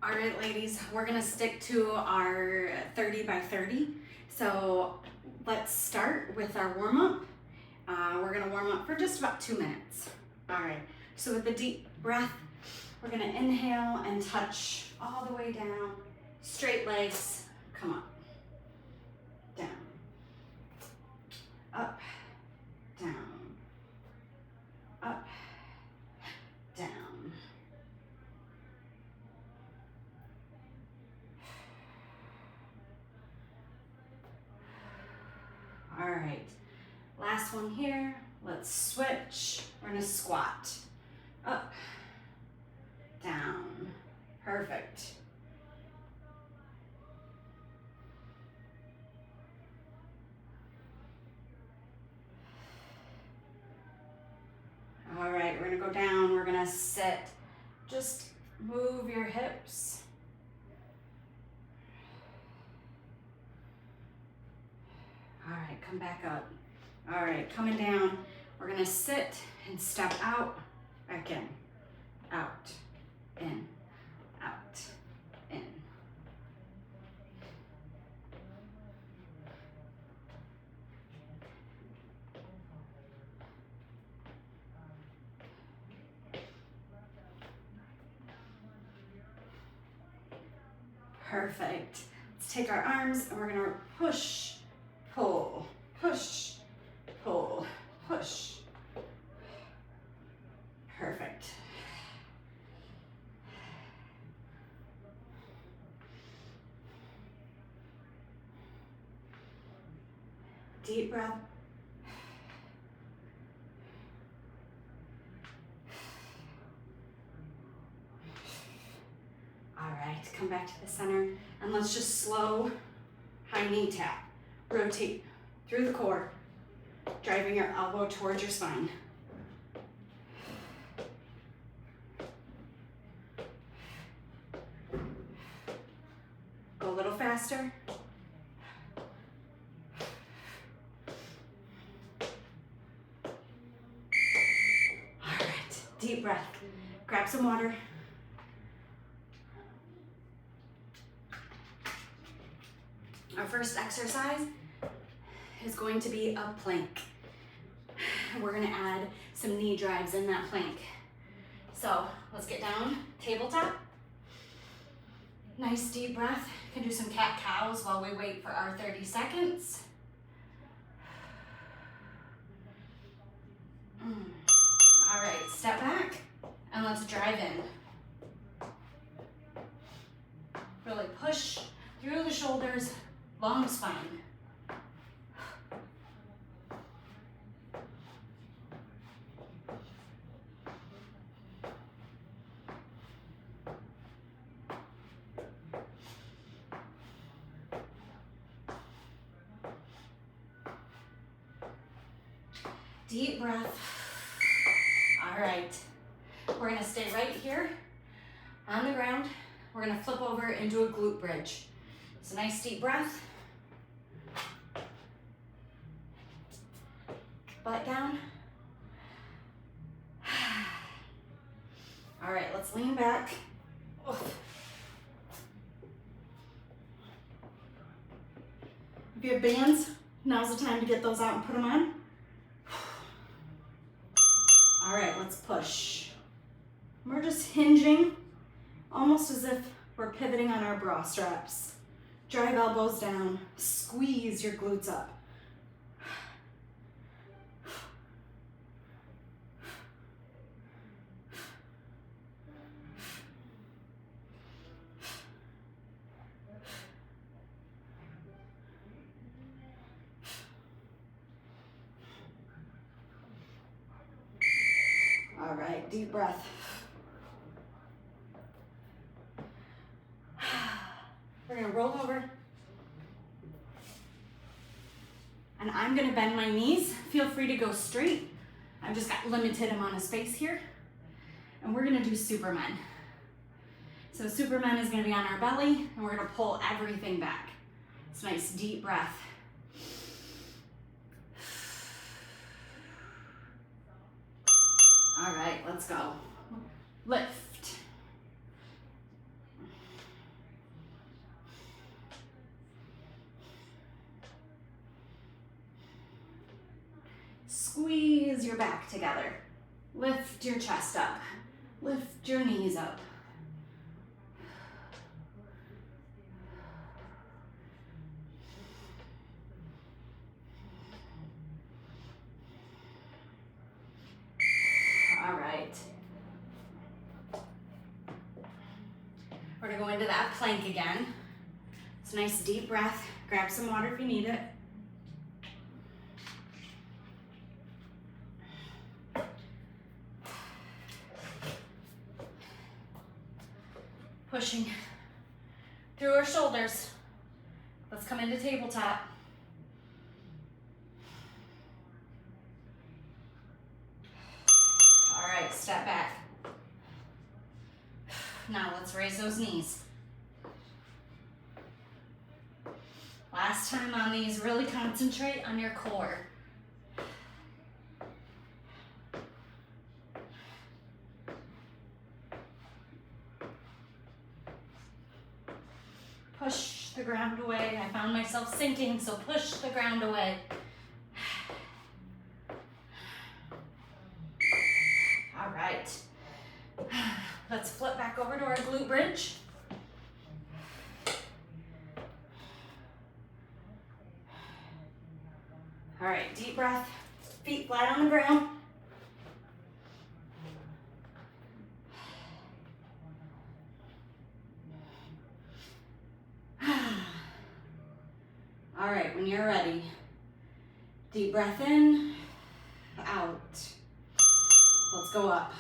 All right, ladies, we're gonna stick to our 30 by 30. So let's start with our warm up. We're gonna warm up for just about 2 minutes. All right, so with a deep breath, we're gonna inhale and touch all the way down, straight legs, come up, down, up, down, up, down. All right, last one here. Let's switch. We're gonna squat. Up, down, perfect. All right, we're gonna go down, we're gonna sit. Just move your hips. All right, come back up. All right, coming down, we're gonna sit and step out, back in, out, in, out, in. Perfect. Let's take our arms and we're gonna push, pull, push, pull, push. Perfect. Deep breath. All right, come back to the center and let's just slow high knee tap. Rotate through the core, driving your elbow towards your spine. Go a little faster. All right, deep breath. Grab some water. Our first exercise is going to be a plank. We're gonna add some knee drives in that plank. So let's get down, tabletop. Nice deep breath. You can do some cat-cows while we wait for our 30 seconds. All right, step back and let's drive in. Really push through the shoulders, long spine. Deep breath. All right, we're gonna stay right here on the ground. We're gonna flip over into a glute bridge. So nice deep breath. Butt down. All right, let's lean back. If you have bands, now's the time to get those out and put them on. All right, let's push. We're just hinging, almost as if we're pivoting on our bra straps. Drive elbows down, squeeze your glutes up. All right, deep breath. We're gonna roll over. And I'm gonna bend my knees. Feel free to go straight. I've just got limited amount of space here. And we're gonna do Superman. So Superman is gonna be on our belly and we're gonna pull everything back. It's a nice deep breath. All right, let's go. Lift. your back together. Lift your chest up. Lift your knees up. All right. We're gonna go into that plank again. It's a nice deep breath. Grab some water if you need it. Pushing through our shoulders. Let's come into tabletop. All right, step back. Now let's raise those knees. Last time on these, really concentrate on your core. Push the ground away. I found myself sinking, so push the ground away. All right. Let's flip back over to our glute bridge. All right, deep breath, feet flat on the ground. All right, when you're ready, deep breath in, out. Let's go up.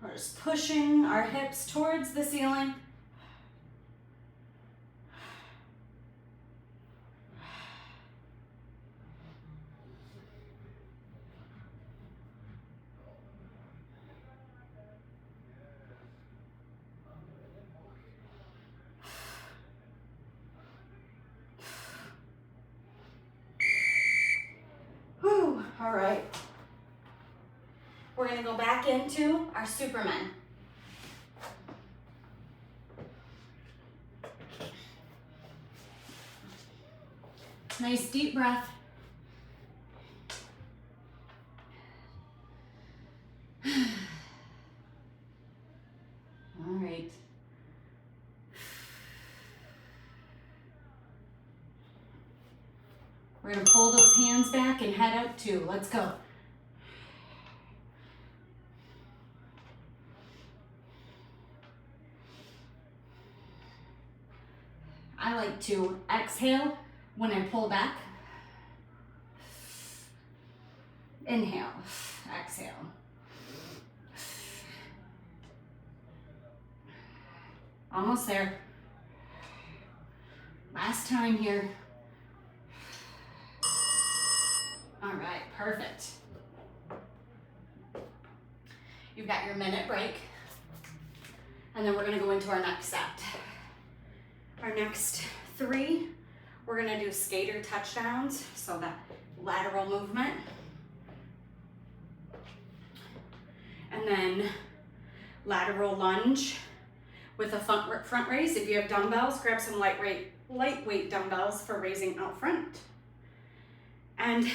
We're just pushing our hips towards the ceiling. Whew, all right. We're gonna go back into our Superman. Nice deep breath. All right. We're gonna pull those hands back and head out too. Let's go. I like to exhale when I pull back. Inhale, exhale. Almost there. Last time here. All right, perfect. You've got your minute break. And then we're gonna go into our next set. Our next 3, we're gonna do skater touchdowns, so that lateral movement. And then lateral lunge with a front raise. If you have dumbbells, grab some lightweight dumbbells for raising out front. And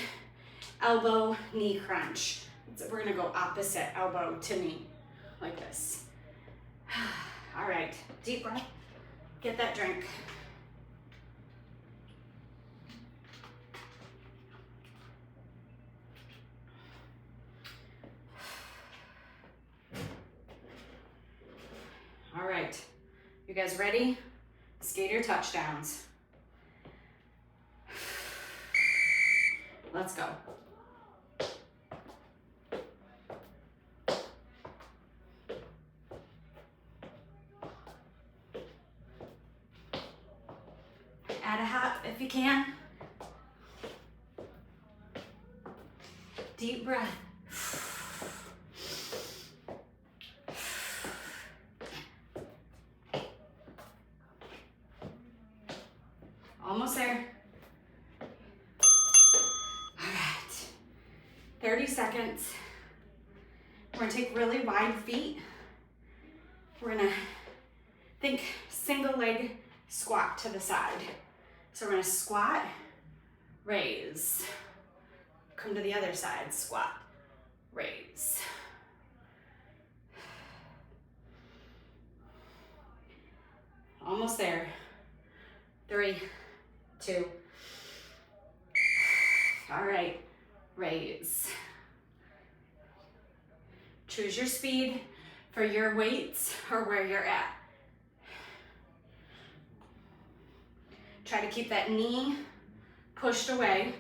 elbow knee crunch. So we're gonna go opposite elbow to knee, like this. All right, deep breath. Get that drink. All right, you guys ready? Skater touchdowns. Let's go. Add a hop if you can. Deep breath. Almost there. All right. 30 seconds. We're gonna take really wide feet. We're gonna think single leg squat to the side. So we're gonna squat raise. Come to the other side, squat, raise. Almost there. 3, 2. All right, raise. Choose your speed for your weights or where you're at. Try to keep that knee pushed away.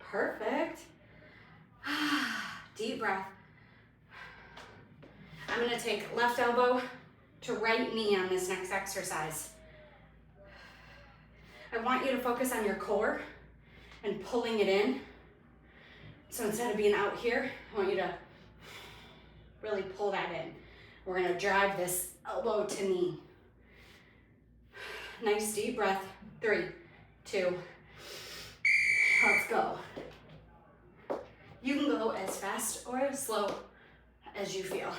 Perfect. Deep breath. I'm gonna take left elbow to right knee on this next exercise. I want you to focus on your core and pulling it in. So instead of being out here, I want you to really pull that in. We're gonna drive this elbow to knee. Nice deep breath. 3, 2, let's go. You can go as fast or as slow as you feel.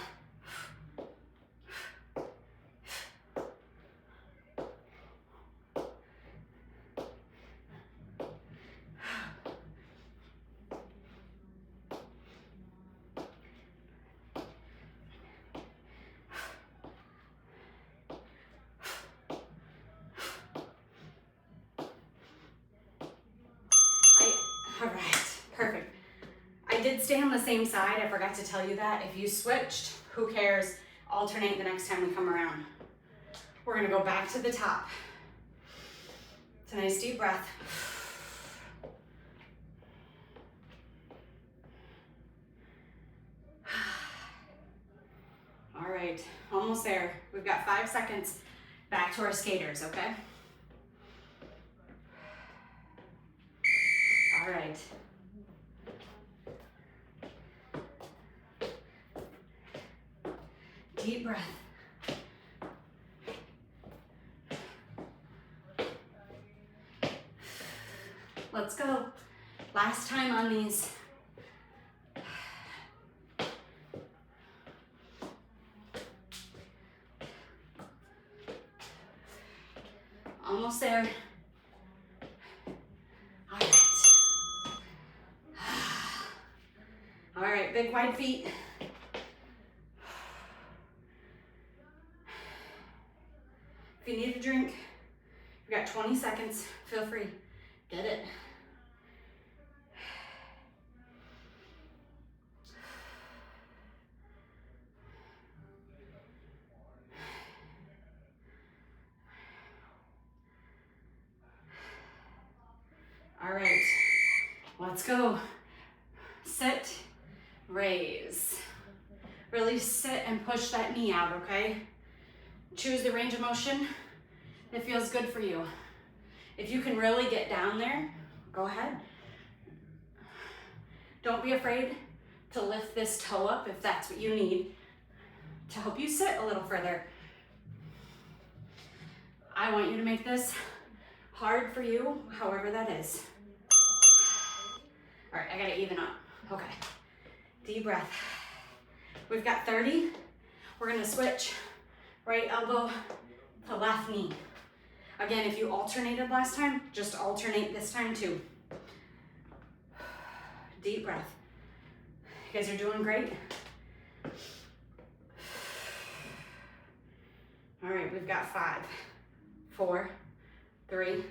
All right, perfect. I did stay on the same side. I forgot to tell you that. If you switched, who cares? Alternate the next time we come around. We're gonna go back to the top. It's a nice deep breath. All right, almost there. We've got 5 seconds. Back to our skaters, okay? All right. Deep breath. Let's go. Last time on these. Almost there. All right. All right, big wide feet. If you need a drink, you've got 20 seconds. Feel free. Get it. All right, let's go. Sit, raise. Really sit and push that knee out, okay? Choose the range of motion that feels good for you. If you can really get down there, go ahead. Don't be afraid to lift this toe up if that's what you need to help you sit a little further. I want you to make this hard for you, however that is. All right, I gotta even up. Okay, deep breath. We've got 30. We're gonna switch right elbow to left knee. Again, if you alternated last time, just alternate this time too. Deep breath. You guys are doing great. All right, we've got 5, 4, 3.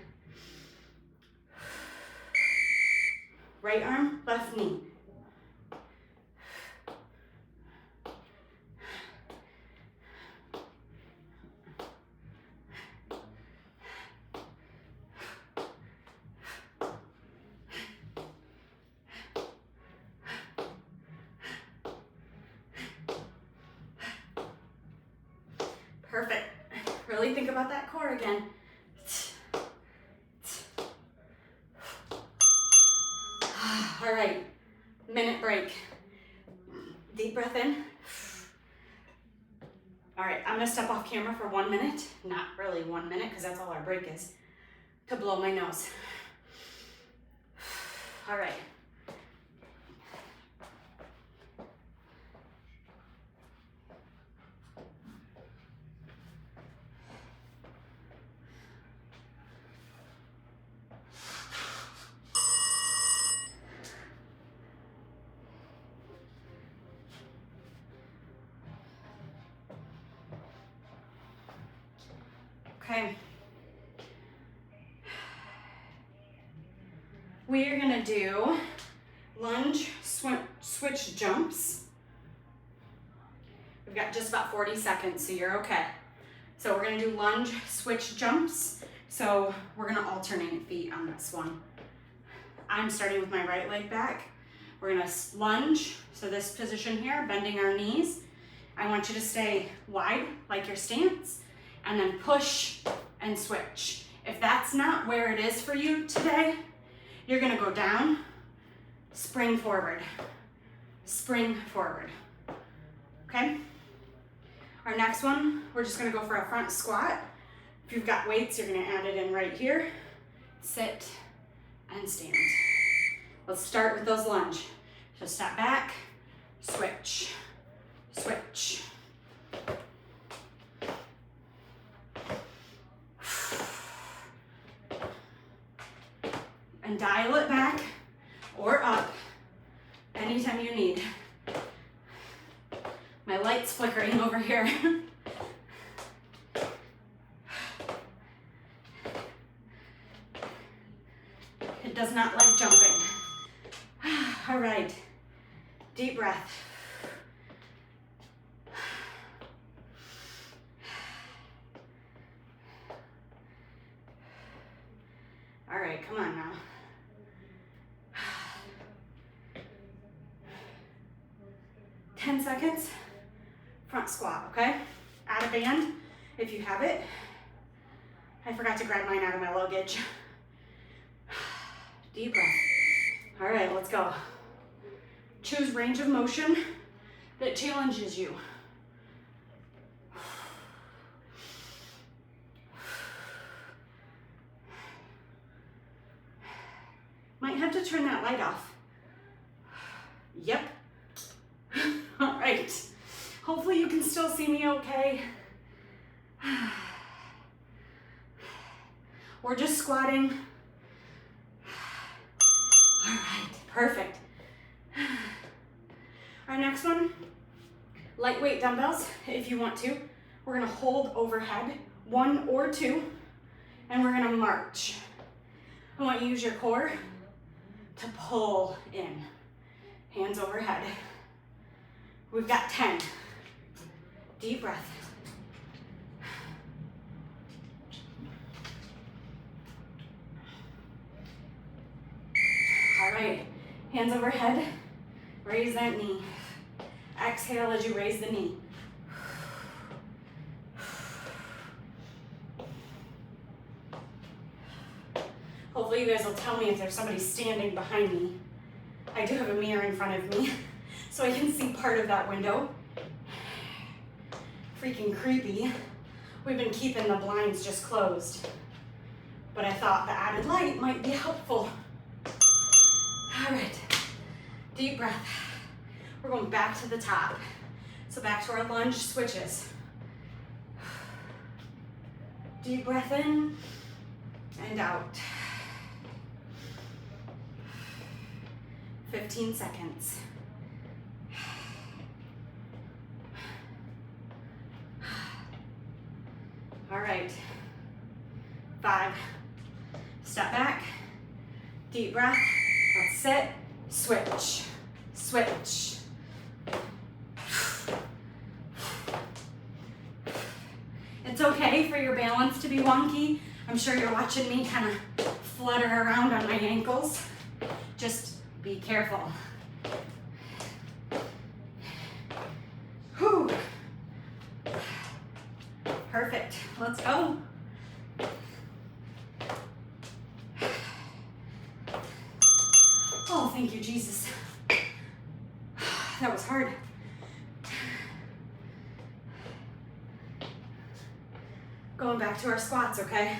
Right arm, left knee. Perfect. Really think about that core again. All right, minute break. Deep breath in. All right, I'm gonna step off camera for 1 minute. Not really 1 minute, because that's all our break is. To blow my nose. All right. Okay. We are gonna do lunge switch jumps. We've got just about 40 seconds, so you're okay. So we're gonna do lunge switch jumps. So we're gonna alternate feet on this one. I'm starting with my right leg back. We're gonna lunge, so this position here, bending our knees. I want you to stay wide, like your stance, and then push and switch. If that's not where it is for you today, you're gonna go down, spring forward, okay? Our next one, we're just gonna go for a front squat. If you've got weights, you're gonna add it in right here. Sit and stand. Let's start with those lunge. So step back, switch, switch. And dial it back or up anytime you need. My light's flickering over here. It does not like jumping. All right, deep breath. All right, come on now. 10 seconds, front squat, okay? Add a band if you have it. I forgot to grab mine out of my luggage. Deep breath. All right, let's go. Choose range of motion that challenges you. Might have to turn that light off. Yep. All right. Hopefully you can still see me okay. We're just squatting. All right, perfect. Our next one, lightweight dumbbells, if you want to. We're gonna hold overhead, 1 or 2, and we're gonna march. I want you to use your core to pull in, hands overhead. We've got 10. Deep breath. All right, hands overhead, raise that knee. Exhale as you raise the knee. Hopefully you guys will tell me if there's somebody standing behind me. I do have a mirror in front of me, so I can see part of that window. Freaking creepy. We've been keeping the blinds just closed, but I thought the added light might be helpful. All right, deep breath. We're going back to the top. So back to our lunge switches. Deep breath in and out. 15 seconds. All right, 5. Step back, deep breath. Let's sit, switch, switch. It's okay for your balance to be wonky. I'm sure you're watching me kind of flutter around on my ankles. Just be careful. Whew. Perfect, let's go. Oh, thank you, Jesus. That was hard. Going back to our squats, okay?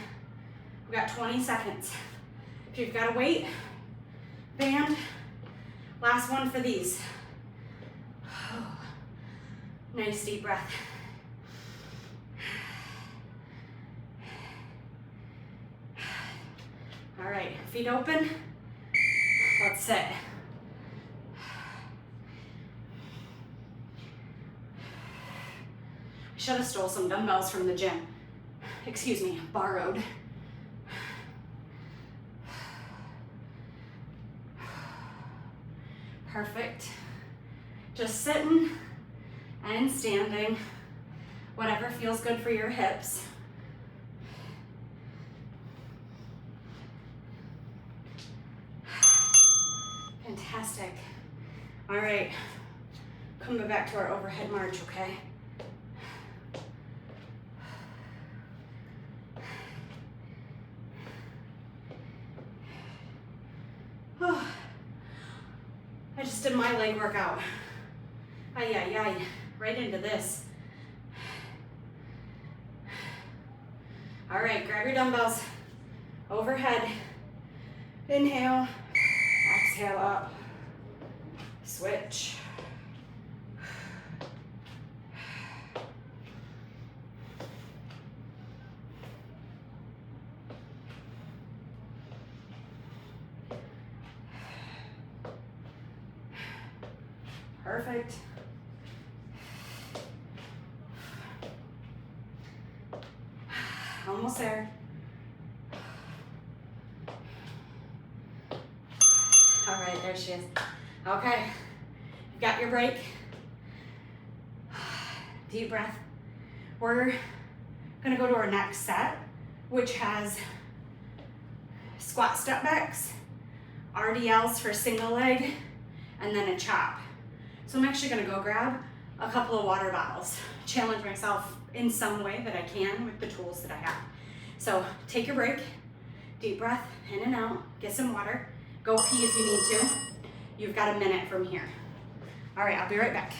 We got 20 seconds. If you've got a weight, band. Last one for these. Nice deep breath. All right, feet open. Let's sit. I should have stole some dumbbells from the gym. Excuse me, borrowed. Perfect. Just sitting and standing, whatever feels good for your hips. Fantastic. All right, coming back to our overhead march, okay? I just did my leg workout. Ay, ay, ay, right into this. All right, grab your dumbbells, overhead, inhale, exhale up, switch. Perfect. Almost there. All right, there she is. Okay, you've got your break. Deep breath. We're gonna go to our next set, which has squat step backs, RDLs for single leg, and then a chop. So I'm actually gonna go grab a couple of water bottles, challenge myself in some way that I can with the tools that I have. So take your break, deep breath, in and out, get some water, go pee if you need to. You've got a minute from here. All right, I'll be right back.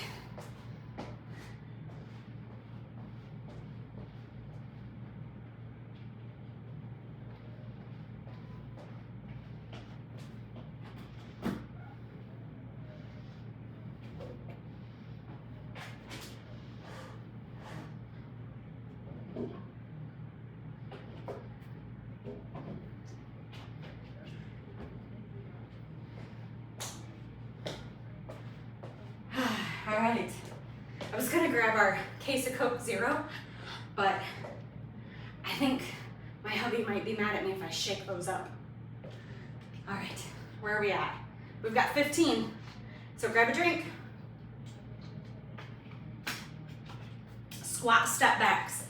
All right, I was gonna grab our case of Coke Zero, but I think my hubby might be mad at me if I shake those up. All right, where are we at? We've got 15, so grab a drink. Squat, step backs.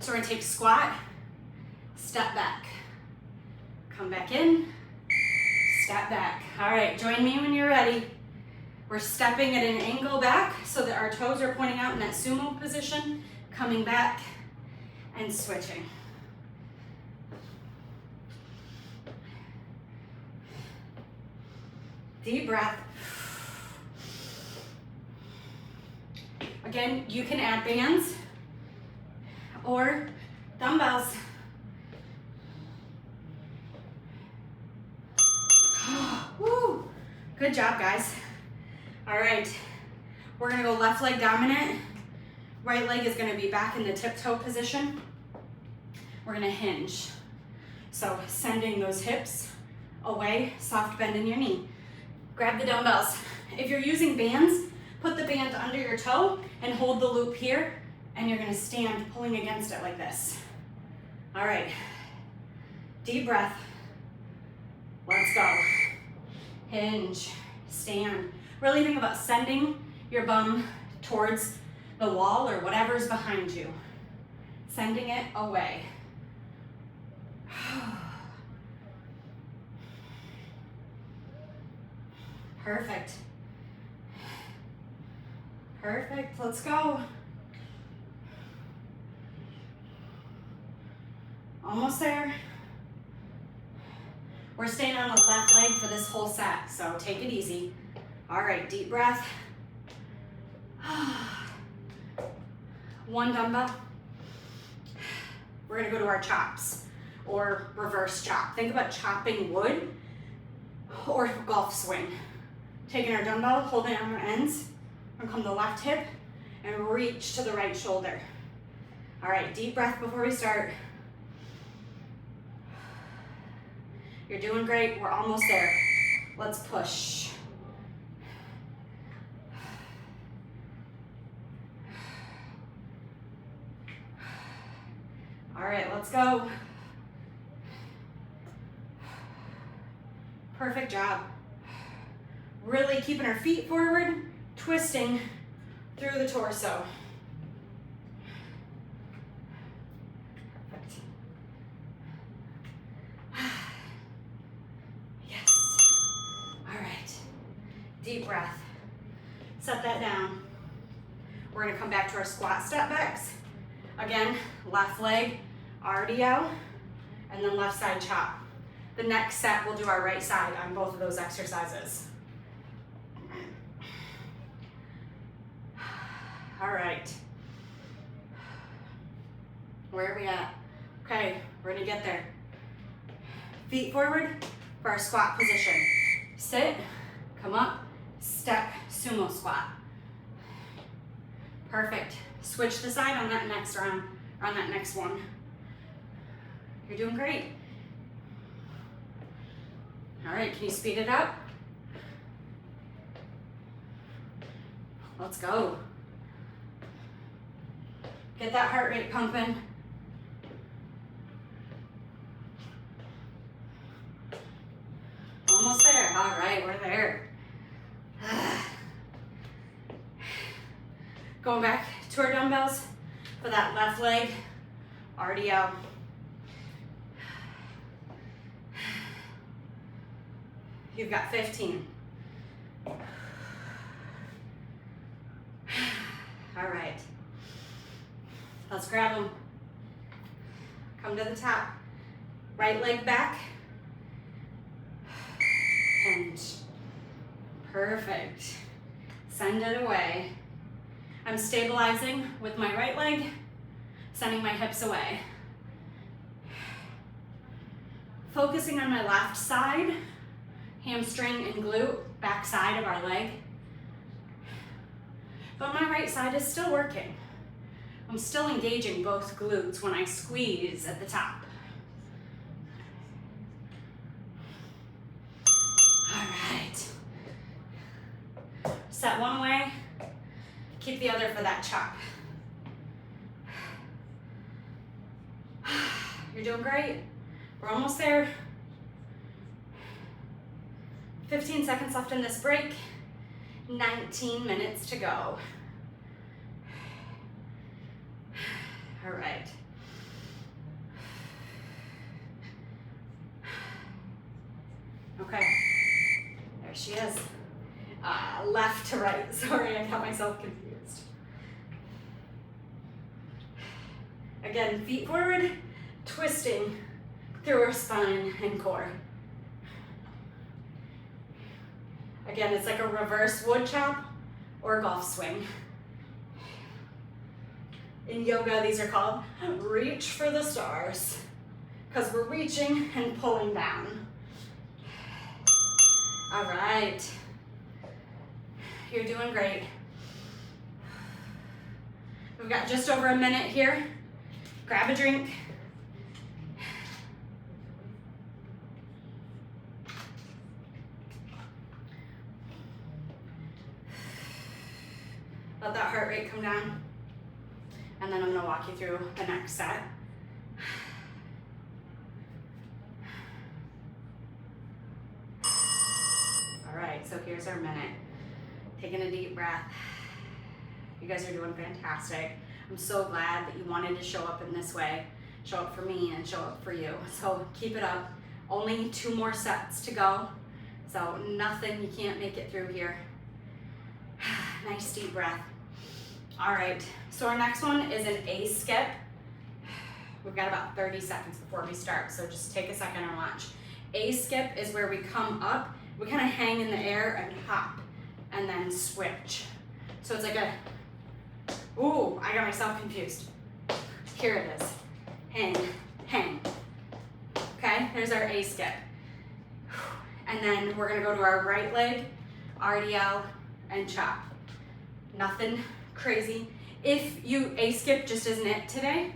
So we're gonna take squat, step back. Come back in, step back. All right, join me when you're ready. We're stepping at an angle back so that our toes are pointing out in that sumo position, coming back and switching. Deep breath. Again, you can add bands or dumbbells. Woo! Good job, guys. All right, we're gonna go left leg dominant. Right leg is gonna be back in the tiptoe position. We're gonna hinge. So sending those hips away, soft bend in your knee. Grab the dumbbells. If you're using bands, put the band under your toe and hold the loop here, and you're gonna stand pulling against it like this. All right, deep breath. Let's go. Hinge, stand. Really think about sending your bum towards the wall or whatever's behind you. Sending it away. Perfect. Perfect, let's go. Almost there. We're staying on the left leg for this whole set, so take it easy. All right, deep breath. One dumbbell. We're gonna go to our chops or reverse chop. Think about chopping wood or golf swing. Taking our dumbbell, holding on our ends, and come to the left hip and reach to the right shoulder. All right, deep breath before we start. You're doing great, we're almost there. Let's push. All right, let's go. Perfect job. Really keeping our feet forward, twisting through the torso. Perfect. Yes. All right. Deep breath. Set that down. We're gonna come back to our squat step backs. Again, left leg, RDL, and then left side chop. The next set, we'll do our right side on both of those exercises. All right. Where are we at? Okay, we're gonna get there. Feet forward for our squat position. Sit, come up, step, sumo squat. Perfect. Switch the side on that next round, or on that next one. You're doing great. All right, can you speed it up? Let's go. Get that heart rate pumping. Almost there. All right, we're there. Going back to our dumbbells for that left leg, RDL. You've got 15. All right. Let's grab them. Come to the top. Right leg back. Hinge. Perfect. Send it away. I'm stabilizing with my right leg, sending my hips away. Focusing on my left side, hamstring and glute, back side of our leg. But my right side is still working. I'm still engaging both glutes when I squeeze at the top. All right. Set one away, keep the other for that chop. You're doing great. We're almost there. 15 seconds left in this break. 19 minutes to go. All right. Okay, there she is. Left to right, sorry, I got myself confused. Again, feet forward, twisting through our spine and core. Again, it's like a reverse wood chop or golf swing. In yoga, these are called reach for the stars, because we're reaching and pulling down. All right. You're doing great. We've got just over a minute here. Grab a drink. Let that heart rate come down. And then I'm gonna walk you through the next set. All right, so here's our minute. Taking a deep breath. You guys are doing fantastic. I'm so glad that you wanted to show up in this way. Show up for me and show up for you. So keep it up. Only 2 more sets to go. So nothing, you can't make it through here. Nice deep breath. All right, so our next one is an A skip. We've got about 30 seconds before we start, so just take a second and watch. A skip is where we come up, we kind of hang in the air and hop, and then switch. So it's like a, ooh, I got myself confused. Here it is, hang, hang. Okay, there's our A skip. And then we're gonna go to our right leg, RDL, and chop. Nothing crazy. If a skip just isn't it today,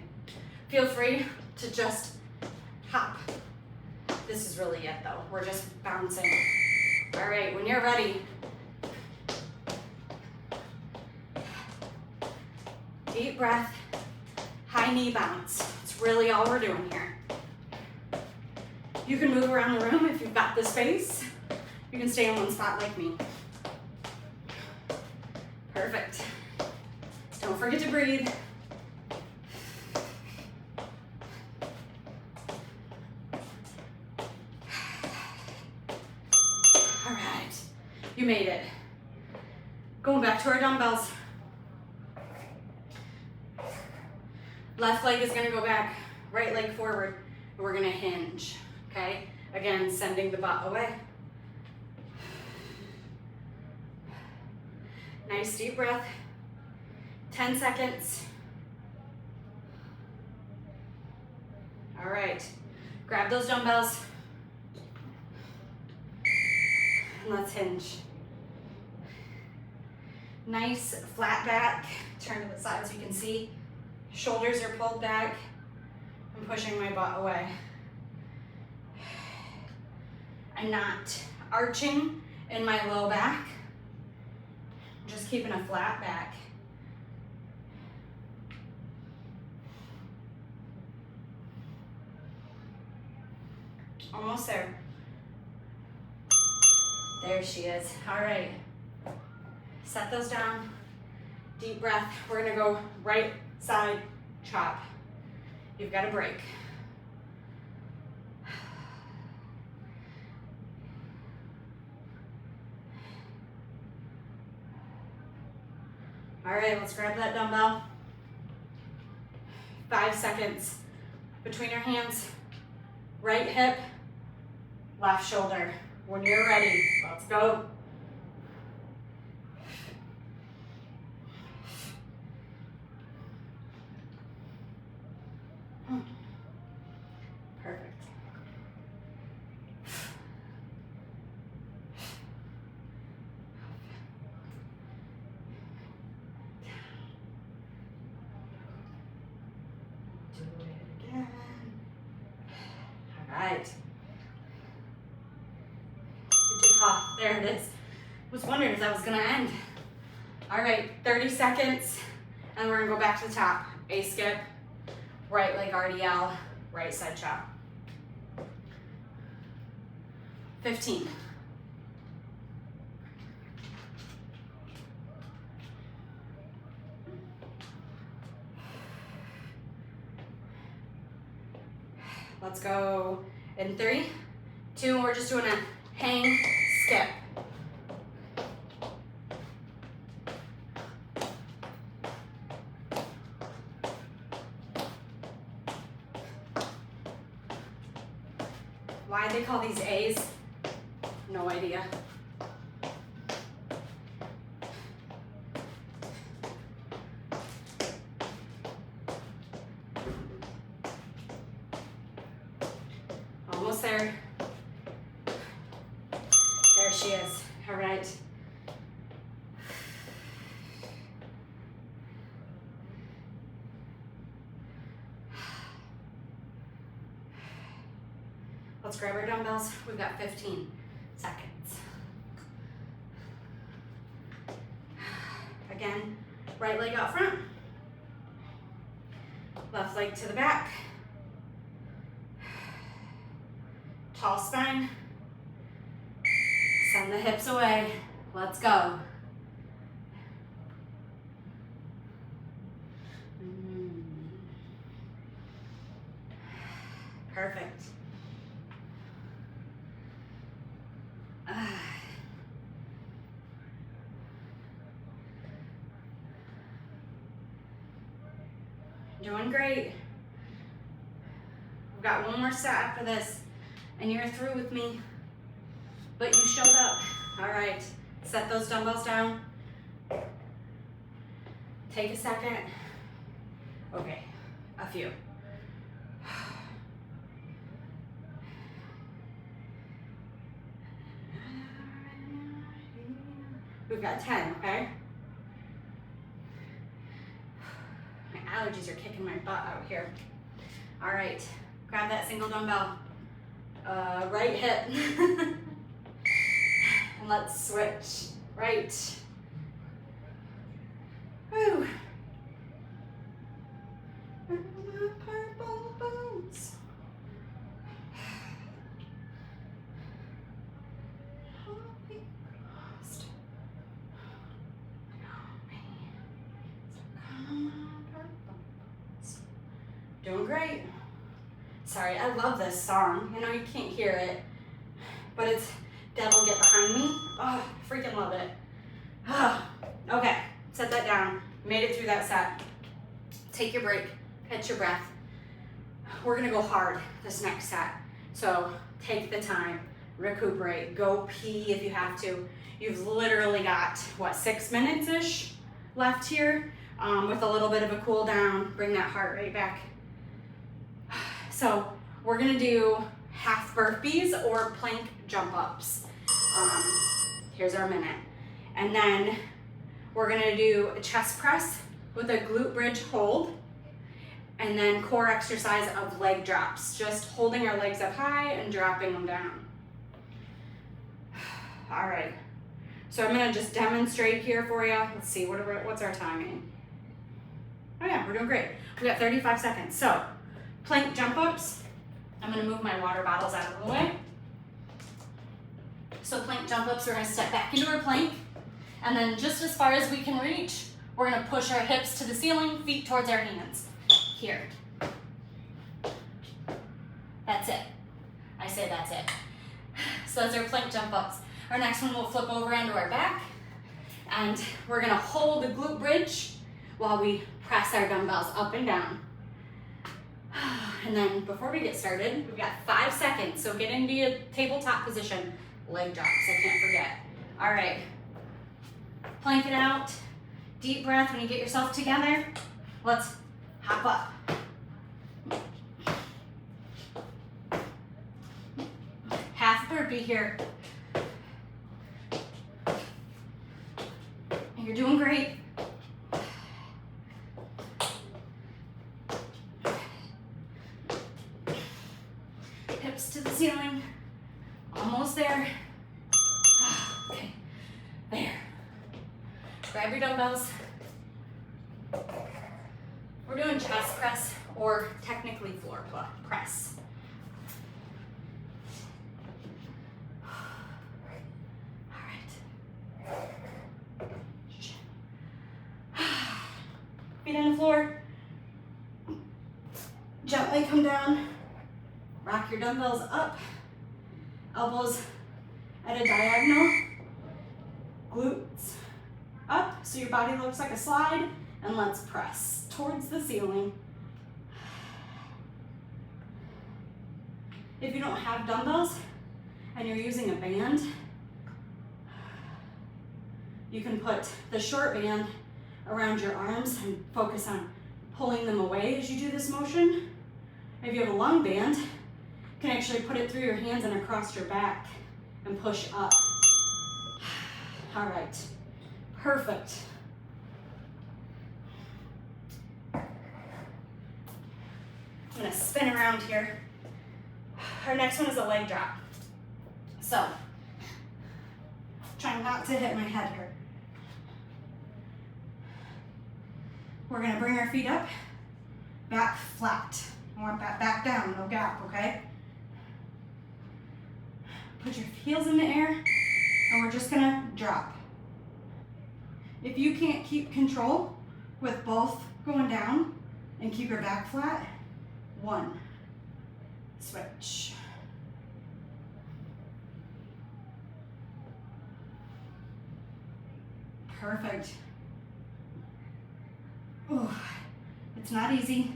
feel free to just hop. This is really it though. We're just bouncing. All right, when you're ready, deep breath, high knee bounce. It's really all we're doing here. You can move around the room if you've got the space. You can stay in one spot like me. Perfect. Don't forget to breathe. All right, you made it. Going back to our dumbbells. Left leg is gonna go back, right leg forward, and we're gonna hinge, okay? Again, sending the butt away. Nice deep breath. 10 seconds. All right, grab those dumbbells. And let's hinge. Nice flat back. Turn to the side so you can see. Shoulders are pulled back. I'm pushing my butt away. I'm not arching in my low back. I'm just keeping a flat back. Almost there. There she is. All right. Set those down. Deep breath. We're gonna go right side chop. You've got a break. All right, let's grab that dumbbell. 5 seconds between your hands. Right hip, left shoulder. When you're ready, let's go. Perfect. Do it again. All right. There it is. Was wondering if that was gonna end. All right, 30 seconds, and we're gonna go back to the top. A skip, right leg RDL, right side chop. 15. Let's go in 3, 2, we're just doing a hang, skip. Why they call these A's? No idea. Almost there. There she is. All right. Let's grab our dumbbells. We've got 15 seconds. Again, right leg out front. Left leg to the back. Tall spine. Send the hips away. Let's go. Perfect. Doing great. We've got one more set after this, and you're through with me, but you showed up. All right, set those dumbbells down. Take a second. Okay, a few. We've got 10, okay? My allergies are kicking my butt out here. All right, grab that single dumbbell. Right hip. And let's switch. Right. Woo. Purple boots. Doing great. Sorry, I love this song. I know you can't hear it, but it's Devil Get Behind Me. Oh, I freaking love it. Oh, okay, set that down. Made it through that set. Take your break, catch your breath. We're gonna go hard this next set. So take the time, recuperate, go pee if you have to. You've literally got, what, 6 minutes-ish left here with a little bit of a cool down. Bring that heart rate back. So we're gonna do half burpees or plank jump ups. Here's our minute. And then we're gonna do a chest press with a glute bridge hold, and then core exercise of leg drops, just holding our legs up high and dropping them down. All right, so I'm gonna just demonstrate here for you. Let's see, what's our timing? Oh yeah, we're doing great. We got 35 seconds. So plank jump ups. I'm gonna move my water bottles out of the way. So plank jump ups, we're gonna step back into our plank, and then just as far as we can reach, we're gonna push our hips to the ceiling, feet towards our hands. Here. That's it. I say that's it. So that's our plank jump ups. Our next one, we'll flip over onto our back, and we're gonna hold the glute bridge while we press our dumbbells up and down. And then before we get started, we've got 5 seconds, so get into your tabletop position. Leg drops, I can't forget. All right, plank it out. Deep breath when you get yourself together. Let's hop up. Half burpee here. You're doing great. Hips to the ceiling. Almost there. Okay, there. Grab your dumbbells. We're doing chest press, or technically floor press. All right. Feet on the floor. Gently come down. Rock your dumbbells up. Elbows at a diagonal. Glutes up so your body looks like a slide, and let's press towards the ceiling. If you don't have dumbbells and you're using a band, you can put the short band around your arms and focus on pulling them away as you do this motion. If you have a long band, you can actually put it through your hands and across your back and push up. All right, perfect. I'm gonna spin around here. Our next one is a leg drop. So, trying not to hit my head here. We're gonna bring our feet up, back flat. I want that back down, no gap, okay? Put your heels in the air, and we're just gonna drop. If you can't keep control with both going down and keep your back flat, 1, switch. Perfect. Oh, it's not easy.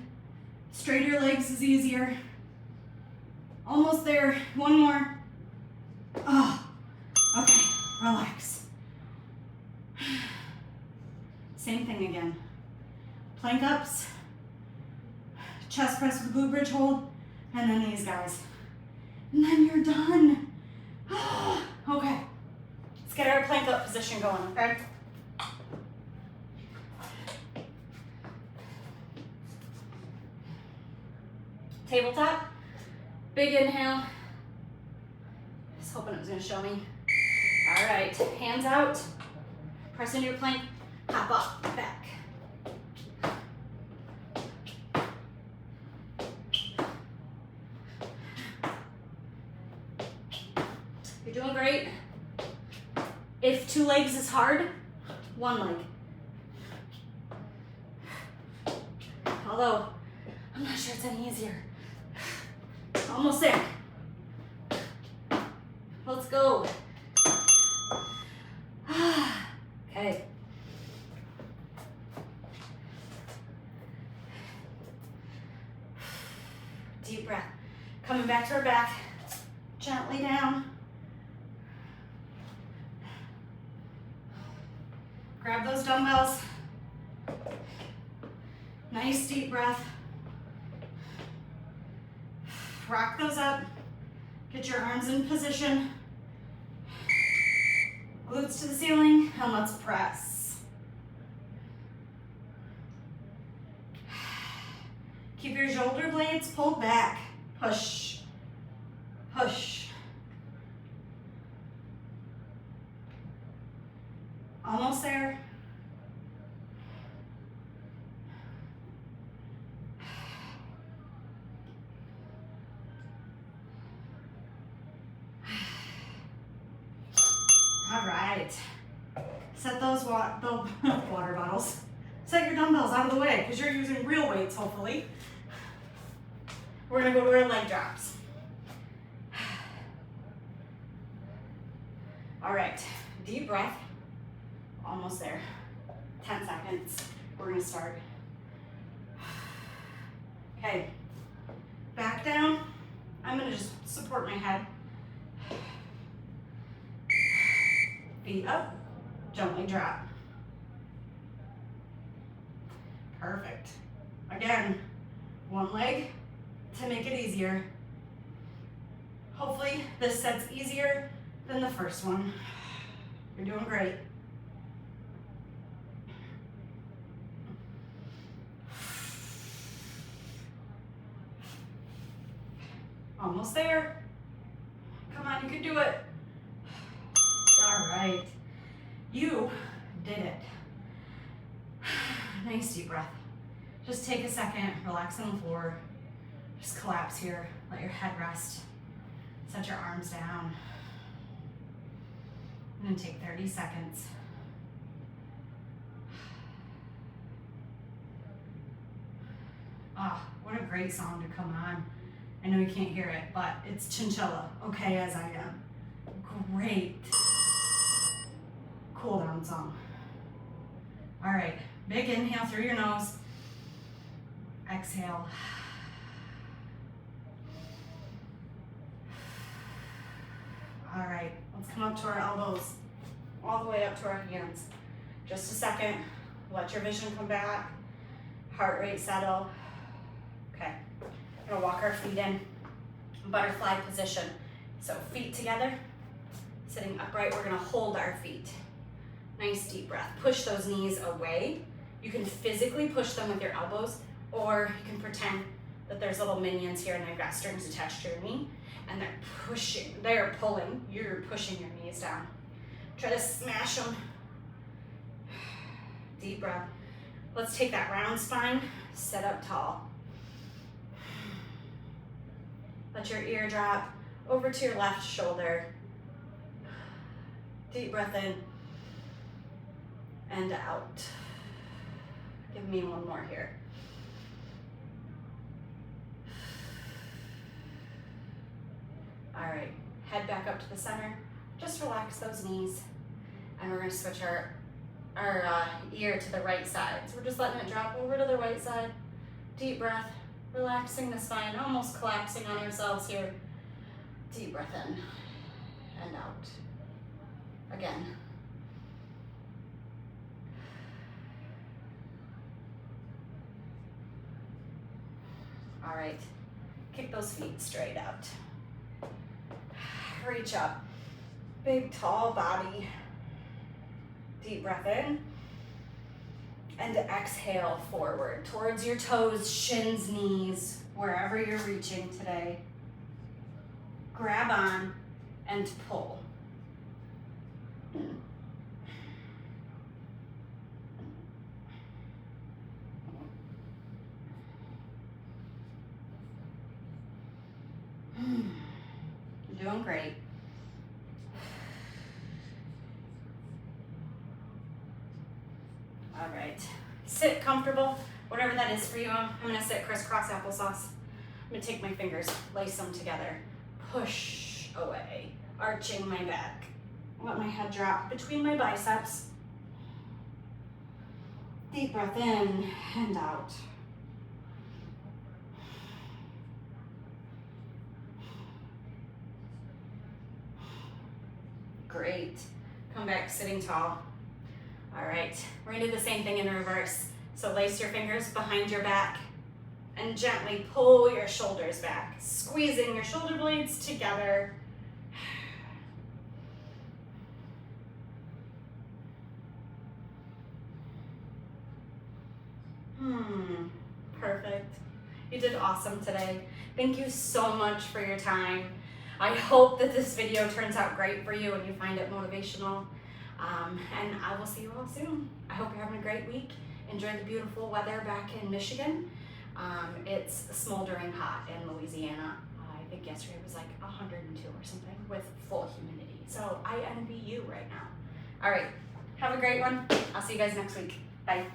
Straighter legs is easier. Almost there, 1 more. Oh, okay, relax. Same thing again. Plank ups, chest press with glute bridge hold, and then these guys. And then you're done. Okay, let's get our plank up position going, okay? Tabletop, big inhale. Just hoping it was gonna show me. All right, hands out, press into your plank, hop up, back. You're doing great. If 2 legs is hard, 1 leg. Although, I'm not sure it's any easier. Almost there. Let's go. Okay. Deep breath. Coming back to our back. Gently down. Grab those dumbbells. Nice deep breath. Rock those up. Get your arms in position. Glutes to the ceiling, and let's press. Keep your shoulder blades pulled back. Push, push. Almost there. All right. Set those water bottles. Set your dumbbells out of the way because you're using real weights, hopefully. We're gonna go to our leg drops. All right, deep breath. Almost there. 10 seconds. We're gonna start. Okay, back down. I'm gonna just support my head. Feet up, gently drop. Perfect. Again, 1 leg to make it easier. Hopefully this set's easier than the first one. You're doing great. Almost there. Come on, you can do it. All right, you did it. Nice deep breath. Just take a second, relax on the floor. Just collapse here, let your head rest. Set your arms down. And then take 30 seconds. Ah, what a great song to come on. I know you can't hear it, but it's Chinchilla, Okay As I Am. Great cool down song. All right, big inhale through your nose. Exhale. All right, let's come up to our elbows, all the way up to our hands. Just a second, let your vision come back, heart rate settle. Okay, we're gonna walk our feet in, butterfly position. So feet together, sitting upright, we're gonna hold our feet. Nice deep breath. Push those knees away. You can physically push them with your elbows, or you can pretend that there's little minions here and they've got strings attached to your knee, and they're pulling, you're pushing your knees down. Try to smash them. Deep breath. Let's take that round spine, sit up tall. Let your ear drop over to your left shoulder. Deep breath in and out. Give me one more here. All right, head back up to the center. Just relax those knees. And we're gonna switch our ear to the right side. So we're just letting it drop over to the right side. Deep breath, relaxing the spine, almost collapsing on ourselves here. Deep breath in and out. Again. All right, kick those feet straight out. Reach up, big tall body. Deep breath in. And exhale forward towards your toes, shins, knees, wherever you're reaching today. Grab on and pull. You're doing great. All right, sit comfortable, whatever that is for you. I'm gonna sit crisscross applesauce. I'm gonna take my fingers, lace them together, push away, arching my back. Let my head drop between my biceps. Deep breath in and out. Great. Come back sitting tall. All right, we're gonna do the same thing in reverse. So lace your fingers behind your back and gently pull your shoulders back, squeezing your shoulder blades together. Perfect. You did awesome today. Thank you so much for your time. I hope that this video turns out great for you and you find it motivational. And I will see you all soon. I hope you're having a great week. Enjoy the beautiful weather back in Michigan. It's smoldering hot in Louisiana. I think yesterday was like 102 or something with full humidity. So I envy you right now. All right, have a great one. I'll see you guys next week. Bye.